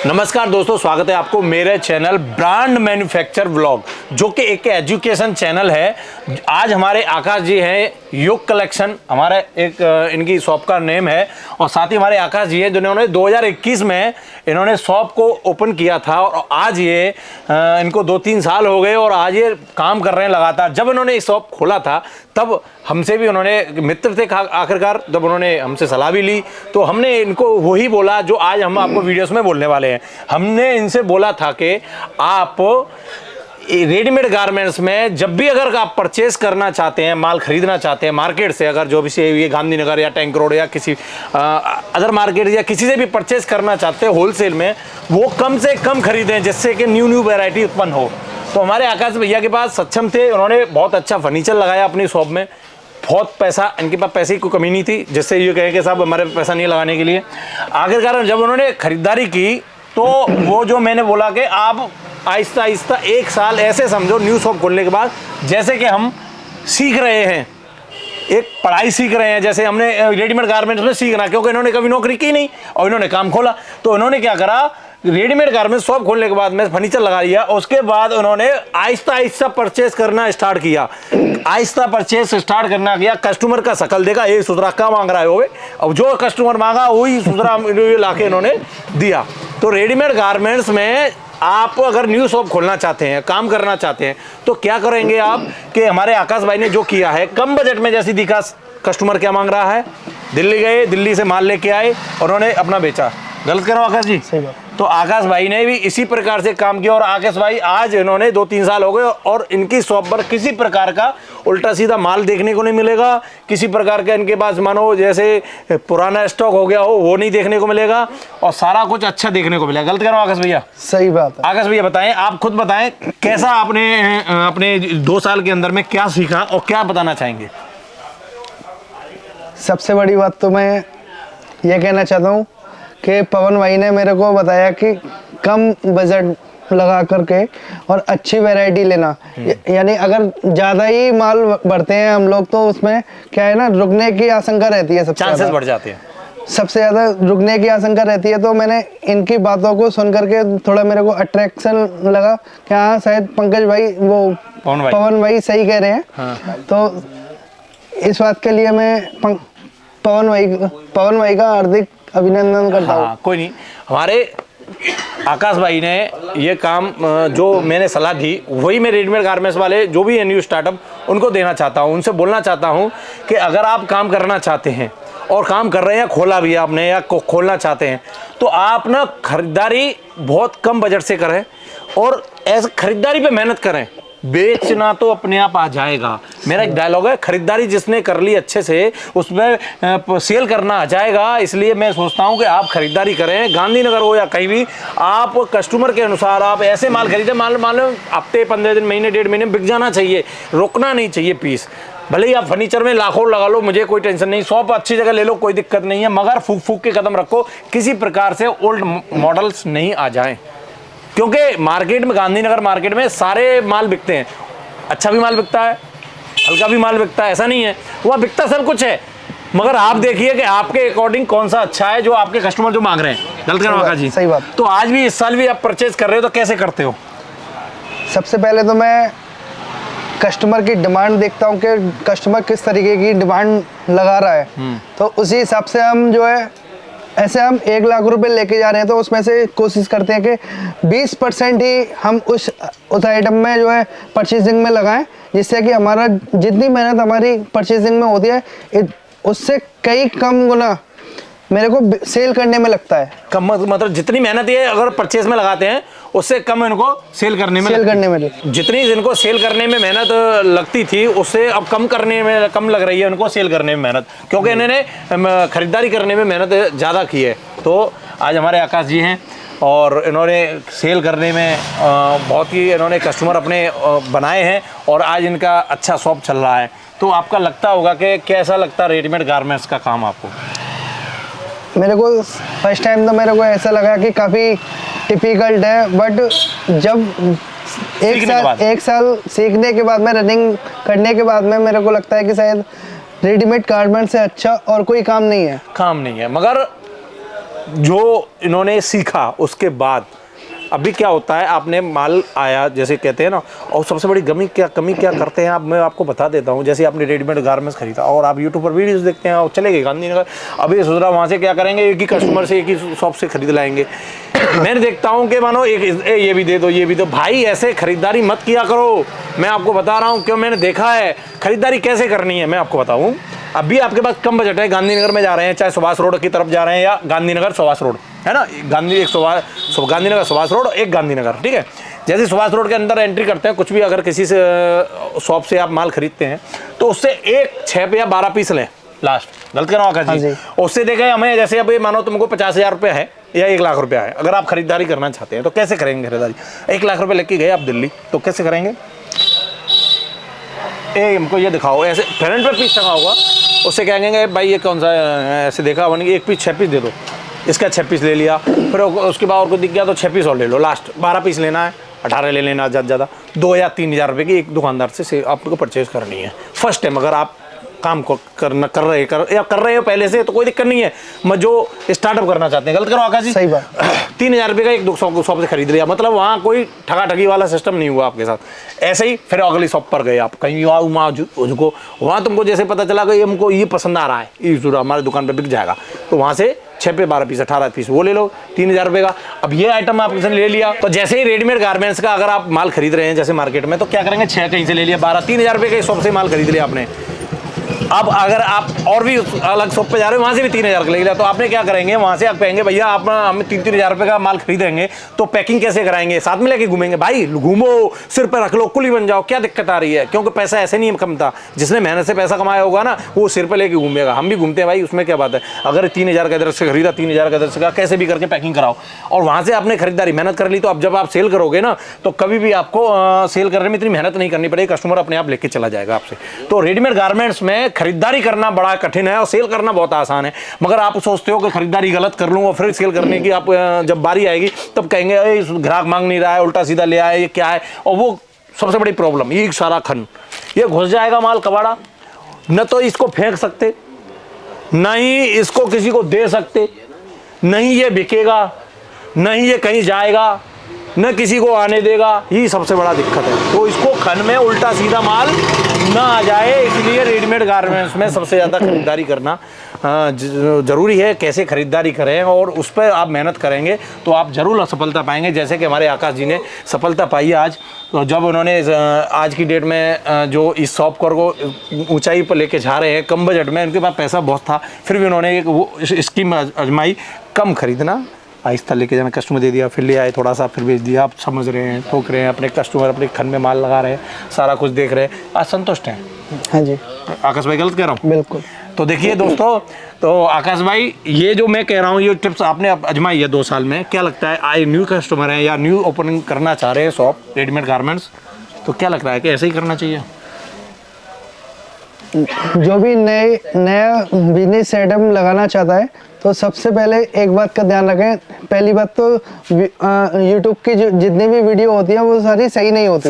नमस्कार दोस्तों, स्वागत है आपको मेरे चैनल ब्रांड मैन्युफैक्चर व्लॉग, जो कि एक एजुकेशन चैनल है। आज हमारे आकाश जी हैं, युग कलेक्शन हमारा एक इनकी शॉप का नेम है। और साथ ही हमारे आकाश जी हैं जिन्होंने 2021 में इन्होंने शॉप को ओपन किया था और आज ये इनको 2-3 साल हो गए और आज ये काम कर रहे हैं लगातार। जब इन्होंने इस शॉप खोला था तब हमसे भी उन्होंने मित्र थे आखिरकार, जब उन्होंने हमसे सलाह भी ली तो हमने इनको वही बोला जो आज हम आपको वीडियोस में बोलने वाले हैं। हमने इनसे बोला था कि आप रेडीमेड गारमेंट्स में जब भी अगर आप परचेस करना चाहते हैं, माल खरीदना चाहते हैं मार्केट से, अगर जो भी से ये गांधीनगर या टैंक रोड या किसी अदर मार्केट या किसी से भी परचेस करना चाहते हैं होलसेल में, वो कम से कम खरीदें जिससे कि न्यू वैरायटी उत्पन्न हो। तो हमारे आकाश भैया के पास सक्षम थे, उन्होंने बहुत अच्छा फर्नीचर लगाया अपनी शॉप में। बहुत पैसा, इनके पास पैसे की कोई कमी नहीं थी जिससे ये कहे कि साहब हमारे पैसा नहीं लगाने के लिए। आखिरकार जब उन्होंने खरीदारी की तो वो जो मैंने बोला कि आप आहिस्ता आहिस्ता 1 साल ऐसे समझो न्यू शॉप खोलने के बाद जैसे कि हम सीख रहे हैं, एक पढ़ाई सीख रहे हैं, जैसे हमने रेडीमेड गारमेंट्स में सीखना, क्योंकि इन्होंने कभी नौकरी की नहीं और इन्होंने काम खोला। तो इन्होंने क्या करा, रेडीमेड गारमेंट्स शॉप खोलने के बाद में फर्नीचर लगा लिया। उसके बाद उन्होंने आहिस्ता आहिस्ता परचेस करना स्टार्ट किया, आहिस्ता परचेस स्टार्ट करना किया। कस्टमर का शकल देखा, ये सुधरा क्या मांग रहा है होगे, अब जो कस्टमर मांगा वही सुधरा ला के इन्होंने दिया। तो रेडीमेड गारमेंट्स में आप अगर न्यू शॉप खोलना चाहते हैं, काम करना चाहते हैं, तो क्या करेंगे आप कि हमारे आकाश भाई ने जो किया है, कम बजट में जैसी दिखा कस्टमर क्या मांग रहा है, दिल्ली गए, दिल्ली से माल लेके आए और उन्होंने अपना बेचा। गलत करो आकाश जी? सही बात। तो आकाश भाई ने भी इसी प्रकार से काम किया और आकाश भाई आज इन्होंने 2-3 साल हो गए और इनकी शॉप पर किसी प्रकार का उल्टा सीधा माल देखने को नहीं मिलेगा। किसी प्रकार का इनके पास मानो जैसे पुराना स्टॉक हो गया हो वो नहीं देखने को मिलेगा और सारा कुछ अच्छा देखने को मिलेगा। गलत करो आकाश भैया? सही बात है। आकाश भैया बताएं, आप खुद बताएं कैसा आपने अपने 2 साल के अंदर में क्या सीखा और क्या बताना चाहेंगे? सबसे बड़ी बात तो मैं ये कहना चाहता हूँ कि पवन भाई ने मेरे को बताया कि कम बजट लगा करके और अच्छी वैरायटी लेना। यानी अगर ज़्यादा ही माल भरते हैं हम लोग तो उसमें क्या है ना, रुकने की आशंका रहती है, सबसे चांसेस बढ़ जाते हैं, सबसे ज़्यादा रुकने की आशंका रहती है। तो मैंने इनकी बातों को सुन करके थोड़ा मेरे को अट्रैक्शन लगा कि हाँ शायद पंकज भाई वो पवन भाई सही कह रहे हैं। हाँ। तो इस बात के लिए मैं पवन भाई का हार्दिक अभिनंदन करता हूँ। कोई नहीं, हमारे आकाश भाई ने ये काम जो मैंने सलाह दी वही मैं रेडीमेड गारमेंट्स वाले जो भी है न्यू स्टार्टअप उनको देना चाहता हूँ। उनसे बोलना चाहता हूँ कि अगर आप काम करना चाहते हैं और काम कर रहे हैं, खोला भी आपने या खोलना चाहते हैं, तो आप ना खरीदारी बहुत कम बजट से करें और ऐसे खरीदारी पे मेहनत करें। बेचना तो अपने आप आ जाएगा। मेरा एक डायलॉग है, खरीदारी जिसने कर ली अच्छे से उसमें सेल करना आ जाएगा। इसलिए मैं सोचता हूं कि आप खरीदारी करें, गांधीनगर हो या कहीं भी, आप कस्टमर के अनुसार आप ऐसे माल खरीदें, माल हफ्ते 15 दिन, महीने 1.5 महीने बिक जाना चाहिए, रुकना नहीं चाहिए पीस। भले ही आप फर्नीचर में लाखों लगा लो, मुझे कोई टेंशन नहीं, शॉप अच्छी जगह ले लो, कोई दिक्कत नहीं है, मगर फूक फूक के कदम रखो, किसी प्रकार से ओल्ड मॉडल्स नहीं आ जाएं। क्योंकि मार्केट में, गांधीनगर मार्केट में सारे माल बिकते हैं, अच्छा भी माल बिकता है, हल्का भी माल बिकता है, ऐसा नहीं है, वह बिकता सब कुछ है, मगर आप देखिए कि आपके अकॉर्डिंग कौन सा अच्छा है जो आपके कस्टमर जो मांग रहे हैं। गलत करो आकाश जी? सही बात। तो आज भी इस साल भी आप परचेज कर रहे हो तो कैसे करते हो? सबसे पहले तो मैं कस्टमर की डिमांड देखता हूँ कि कस्टमर किस तरीके की डिमांड लगा रहा है, तो उसी हिसाब से हम जो है, ऐसे हम 1 लाख रुपए लेके जा रहे हैं तो उसमें से कोशिश करते हैं कि 20% ही हम उस आइटम में जो है परचेजिंग में लगाएं, जिससे कि हमारा जितनी मेहनत हमारी परचेजिंग में होती है उससे कई कम गुना मेरे को सेल करने में लगता है। कम मतलब जितनी मेहनत ये अगर परचेज में लगाते हैं उससे कम इनको सेल करने में जितनी इनको सेल करने में मेहनत लगती थी उससे अब कम करने में कम लग रही है उनको सेल करने में मेहनत, क्योंकि इन्होंने खरीदारी करने में मेहनत ज़्यादा की है। तो आज हमारे आकाश जी हैं और इन्होंने सेल करने में बहुत ही इन्होंने कस्टमर अपने बनाए हैं और आज इनका अच्छा शॉप चल रहा है। तो आपका लगता होगा कि कैसा लगता है रेडीमेड गारमेंट्स का काम आपको? मेरे को फर्स्ट टाइम तो मेरे को ऐसा लगा कि काफ़ी टिपिकल्ट है, बट जब एक साल सीखने के बाद में, रनिंग करने के बाद में मेरे को लगता है कि शायद रेडीमेड गारमेंट से अच्छा और कोई काम नहीं है। मगर जो इन्होंने सीखा उसके बाद अभी क्या होता है, आपने माल आया जैसे कहते हैं ना, और सबसे बड़ी कमी क्या करते हैं आप, मैं आपको बता देता हूँ। जैसे आपने रेडीमेड गारमेंट्स खरीदा और आप यूट्यूब पर वीडियोस देखते हैं और चले गए गांधीनगर, अभी सोच रहा वहाँ से क्या करेंगे, एक ही कस्टमर से एक ही शॉप से खरीद लाएंगे। मैंने देखता हूँ कि मानो एक ये भी दे दो, ये भी दो, भाई ऐसे खरीदारी मत किया करो। मैं आपको बता रहा हूँ क्यों, मैंने देखा है खरीदारी कैसे करनी है। मैं आपको बताऊँ, अभी आपके पास कम बजट है, गांधीनगर में जा रहे हैं, चाहे सुभाष रोड की तरफ जा रहे हैं या गांधीनगर सुभाष रोड, है ना, गांधीनगर सुभाष रोड, एक गांधीनगर, ठीक है। जैसे सुभाष रोड के अंदर एंट्री करते हैं, कुछ भी अगर किसी से शॉप से आप माल खरीदते हैं तो उससे एक 6 या 12 पीस लें लास्ट, गलत कह रहा हूँ आकाश जी। उससे देखें हमें, जैसे अभी मानो तुमको 50,000 रुपये है या 1 लाख रुपया है, अगर आप खरीदारी करना चाहते हैं तो कैसे करेंगे खरीदारी? 1 लाख रुपये लेके गए आप दिल्ली, तो कैसे करेंगे? हमको ये दिखाओ, ऐसे फ्रंट पे पीस टंगा होगा, उससे कहेंगे भाई ये कौन सा है? ऐसे देखा बन गया, 1 पीस 6 पीस दे दो, इसका 6 पीस ले लिया, फिर उसके बाद और को दिख गया तो 6 पीस और ले लो, लास्ट 12 पीस लेना है, 18 ले लेना ज़्यादा 2 या 3 हज़ार रुपये की एक दुकानदार से आपको परचेज करनी है फर्स्ट टाइम। अगर आप काम को कर रहे हो पहले से तो कोई दिक्कत नहीं है, मैं जो स्टार्टअप करना चाहते हैं, गलत करो आकाश जी, सही बात। 3,000 रुपये का एक 200 शॉप से खरीद लिया, मतलब वहाँ कोई ठगी वाला सिस्टम नहीं हुआ आपके साथ। ऐसे ही फिर अगली शॉप पर गए आप, कहीं उनको वहाँ तुमको जैसे पता चला कि हमको ये पसंद आ रहा है, ये हमारे दुकान पर बिक जाएगा, तो वहाँ से 6 पे 12 पीस 18 पीस वो ले लो 3,000 रुपये का। अब ये आइटम आपने ले लिया, तो जैसे ही रेडीमेड गारमेंट्स का अगर आप माल खरीद रहे हैं जैसे मार्केट में, तो क्या करेंगे, 6 कहीं से ले लिया, 12 3,000 रुपये के शॉप से माल खरीद लिया आपने। अब अगर आप और भी अलग शॉप पे जा रहे हो, वहाँ से भी 3,000 का ले लिया, तो आपने क्या करेंगे, वहाँ से आप कहेंगे भैया आप हम 3-3 हज़ार रुपये का माल खरीदेंगे तो पैकिंग कैसे कराएंगे, साथ में लेके घूमेंगे, भाई घूमो सिर पर रख लो, कुली बन जाओ, क्या दिक्कत आ रही है? क्योंकि पैसा ऐसे नहीं कमता, जिसने मेहनत से पैसा कमाया होगा ना वो सिर पर लेके घूमेगा। हम भी घूमते हैं भाई, उसमें क्या बात है? अगर 3,000 का इधर से खरीदा, 3,000 का इधर से, कैसे भी करके पैकिंग कराओ और वहाँ से आपने खरीदारी मेहनत कर ली, तो अब जब आप सेल करोगे ना तो कभी भी आपको सेल करने में इतनी मेहनत नहीं करनी पड़ेगी, कस्टमर अपने आप लेके चला जाएगा आपसे। तो रेडीमेड गारमेंट्स में खरीदारी करना बड़ा कठिन है और सेल करना बहुत आसान है, मगर आप सोचते हो कि खरीदारी गलत कर लूँ और फिर सेल करने की आप जब बारी आएगी तब कहेंगे अरे ग्राहक मांग नहीं रहा है, उल्टा सीधा ले आया, ये क्या है? और वो सबसे बड़ी प्रॉब्लम, ये सारा खन ये घुस जाएगा माल कबाड़ा, न तो इसको फेंक सकते, नहीं इसको किसी को दे सकते, नहीं ये बिकेगा, नहीं ये कहीं जाएगा, न किसी को आने देगा, ये सबसे बड़ा दिक्कत है। तो इसको खन में उल्टा सीधा माल ना आ जाए, इसलिए रेडीमेड गारमेंट्स में सबसे ज़्यादा खरीदारी करना ज़रूरी है। कैसे खरीदारी करें और उस पर आप मेहनत करेंगे तो आप ज़रूर सफलता पाएंगे, जैसे कि हमारे आकाश जी ने सफलता पाई आज। तो जब उन्होंने आज की डेट में जो इस शॉप को ऊंचाई पर लेके जा रहे हैं, कम बजट में, उनके पास पैसा बहुत था, फिर भी उन्होंने एक वो स्कीम आजमाई, कम खरीदना, आहिस्ता लेके जाना, कस्टमर दे दिया, फिर ले आए थोड़ा सा, फिर बेच दिया। आप समझ रहे हैं, ठोक रहे हैं, अपने कस्टमर अपने खन में माल लगा रहे हैं, सारा कुछ देख रहे हैं, आज संतुष्ट हैं। हाँ जी आकाश भाई, गलत कह रहा हूँ? बिल्कुल। तो देखिए दोस्तों, तो आकाश भाई ये जो मैं कह रहा हूँ, ये टिप्स आपने आजमाई है 2 साल में, क्या लगता है आए न्यू कस्टमर हैं या न्यू ओपनिंग करना चाह रहे हैं शॉप रेडीमेड गारमेंट्स, तो क्या लगता है कि ऐसे ही करना चाहिए? जो भी नया बिजनेस सेटअप लगाना चाहता है तो सबसे पहले एक बात का ध्यान रखें, पहली बात तो यूट्यूब की जो जितनी भी वीडियो होती है वो सारी सही नहीं होती,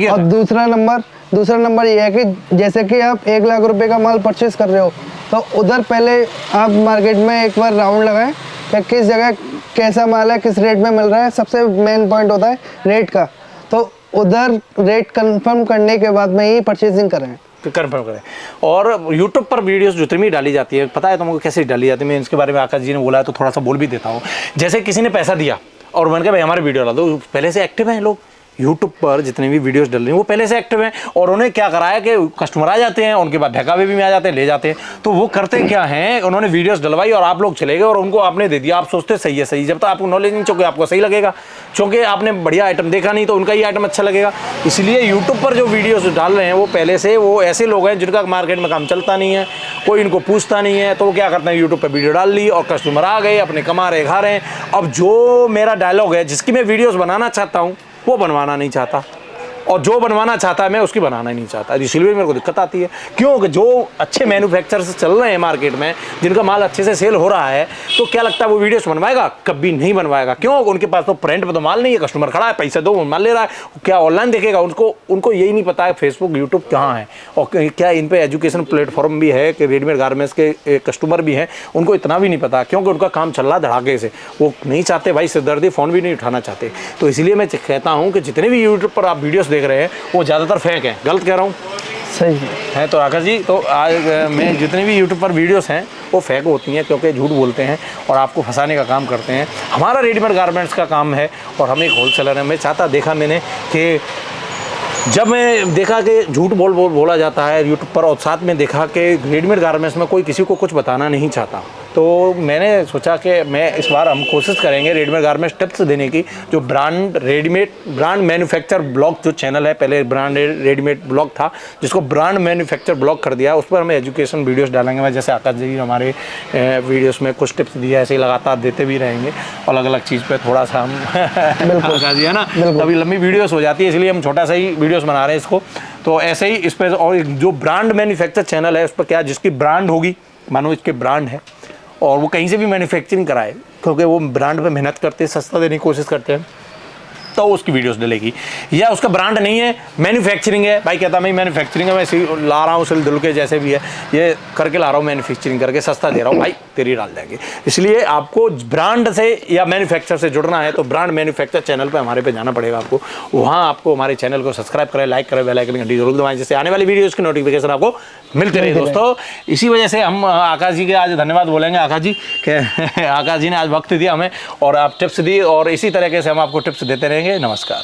और दूसरा नंबर ये है कि जैसे कि आप 1 लाख रुपए का माल परचेस कर रहे हो तो उधर पहले आप मार्केट में एक बार राउंड लगाएं कि किस जगह कैसा माल है, किस रेट में मिल रहा है। सबसे मेन पॉइंट होता है रेट का, तो उधर रेट कंफर्म करने के बाद में ही परचेजिंग करें, कंफर्म करें। और YouTube पर वीडियोस जितनी भी डाली जाती है, पता है तुमको कैसे डाली जाती है? मैं इसके बारे में आकाश जी ने बोला है तो थोड़ा सा बोल भी देता हूँ। जैसे किसी ने पैसा दिया और मैंने कहा भाई हमारे वीडियो डाल दो, पहले से एक्टिव हैं लोग YouTube पर, जितने भी वीडियोस डल रही हैं वो पहले से एक्टिव हैं, और उन्हें क्या करा है कि कस्टमर आ जाते हैं, उनके बाद बहकावे भी आ जाते हैं, ले जाते हैं। तो वो करते क्या हैं, उन्होंने वीडियोस डलवाई और आप लोग चले गए और उनको आपने दे दिया। आप सोचते सही है सही, जब तक आपको नॉलेज नहीं चुके आपको सही लगेगा, क्योंकि आपने बढ़िया आइटम देखा नहीं तो उनका ही आइटम अच्छा लगेगा। इसलिए यूट्यूब पर जो वीडियोज़ डाल रहे हैं वो पहले से वो ऐसे लोग हैं जिनका मार्केट में काम चलता नहीं है, कोई इनको पूछता नहीं है, तो वो क्या करते हैं, यूट्यूब पर वीडियो डाल ली और कस्टमर आ गए, अपने कमा रहे खा रहे हैं। अब जो मेरा डायलॉग है, जिसकी मैं वीडियोज़ बनाना चाहता हूँ वो बनवाना नहीं चाहता, और जो बनवाना चाहता है मैं उसकी बनाना ही नहीं चाहता, इसलिए मेरे को दिक्कत आती है। क्योंकि जो अच्छे मैन्युफैक्चरर्स चल रहे हैं मार्केट में, जिनका माल अच्छे से सेल हो रहा है, तो क्या लगता है वो वीडियोस बनवाएगा? कभी नहीं बनवाएगा। क्यों? उनके पास तो प्रिंट पे तो माल नहीं है, कस्टमर खड़ा है, पैसे दो, माल ले रहा है, क्या ऑनलाइन देखेगा? उनको यही नहीं पता है फेसबुक यूट्यूब कहाँ है और क्या इन पे एजुकेशन प्लेटफॉर्म भी है कि रेडीमेड गारमेंट्स के कस्टमर भी हैं, उनको इतना भी नहीं पता, क्योंकि उनका काम चल रहा धड़ाके से। वो नहीं चाहते भाई सिरदर्दी, फ़ोन भी नहीं उठाना चाहते। तो इसलिए मैं कहता हूँ कि जितने भी यूट्यूब पर आप वीडियोस देख रहे हैं वो ज़्यादातर फेक हैं। गलत कह रहा हूँ? सही है। तो आकाश जी, तो आज मैं जितने भी यूट्यूब पर वीडियोस हैं वो फेक होती हैं, क्योंकि झूठ बोलते हैं और आपको फंसाने का काम करते हैं। हमारा रेडीमेड गारमेंट्स का काम है और हम एक होलसेलर हैं। मैं चाहता देखा मैंने कि जब मैं देखा कि झूठ बोला जाता है यूट्यूब पर, और साथ में देखा कि रेडीमेड गारमेंट्स में कोई किसी को कुछ बताना नहीं चाहता, तो मैंने सोचा कि मैं इस बार हम कोशिश करेंगे रेडीमेड गारमेंट्स टिप्स देने की। जो ब्रांड मैन्युफैक्चर ब्लॉग जो चैनल है, पहले ब्रांड रेडीमेड ब्लॉग था, जिसको ब्रांड मैन्युफैक्चर ब्लॉग कर दिया, उस पर हम एजुकेशन वीडियोस डालेंगे। मैं जैसे आकाश जी हमारे वीडियोस में कुछ टिप्स दिया, ऐसे ही लगातार देते भी रहेंगे, अलग अलग चीज़ पर थोड़ा सा हम आकाश जी है ना, कभी लंबी वीडियोस हो जाती है, इसलिए हम छोटा सा ही वीडियोस बना रहे हैं इसको। तो ऐसे ही इस पर, और जो ब्रांड मैन्युफैक्चर चैनल है उस पर क्या, जिसकी ब्रांड होगी, मानो इसके ब्रांड है और वो कहीं से भी मैन्युफैक्चरिंग कराए, क्योंकि वो ब्रांड पे मेहनत करते हैं, सस्ता देने की कोशिश करते हैं, तो उसकी वीडियोस डलेगी। या उसका ब्रांड नहीं है, मैन्युफैक्चरिंग है, भाई कहता मैं मैन्युफैक्चरिंग है, मैं ला रहा हूँ सिल धुल के, जैसे भी है ये करके ला रहा हूँ, मैन्युफैक्चरिंग करके सस्ता दे रहा हूँ, भाई तेरी डाल देंगे। इसलिए आपको ब्रांड से या मैन्युफैक्चर से जुड़ना है तो ब्रांड मैन्युफैक्चर चैनल पर हमारे पे जाना पड़ेगा आपको। वहाँ आपको हमारे चैनल को सब्सक्राइब करें, लाइक करें, बेल आइकन घंटी जरूर दबाएं, जिससे आने वाली वीडियोज़ की नोटिफिकेशन आपको मिलते रहे दोस्तों। इसी वजह से हम आकाश जी के आज धन्यवाद बोलेंगे, आकाश जी के आकाश जी ने आज वक्त दिया हमें और आप टिप्स दी, और इसी तरीके से हम आपको टिप्स देते रहेंगे। नमस्कार।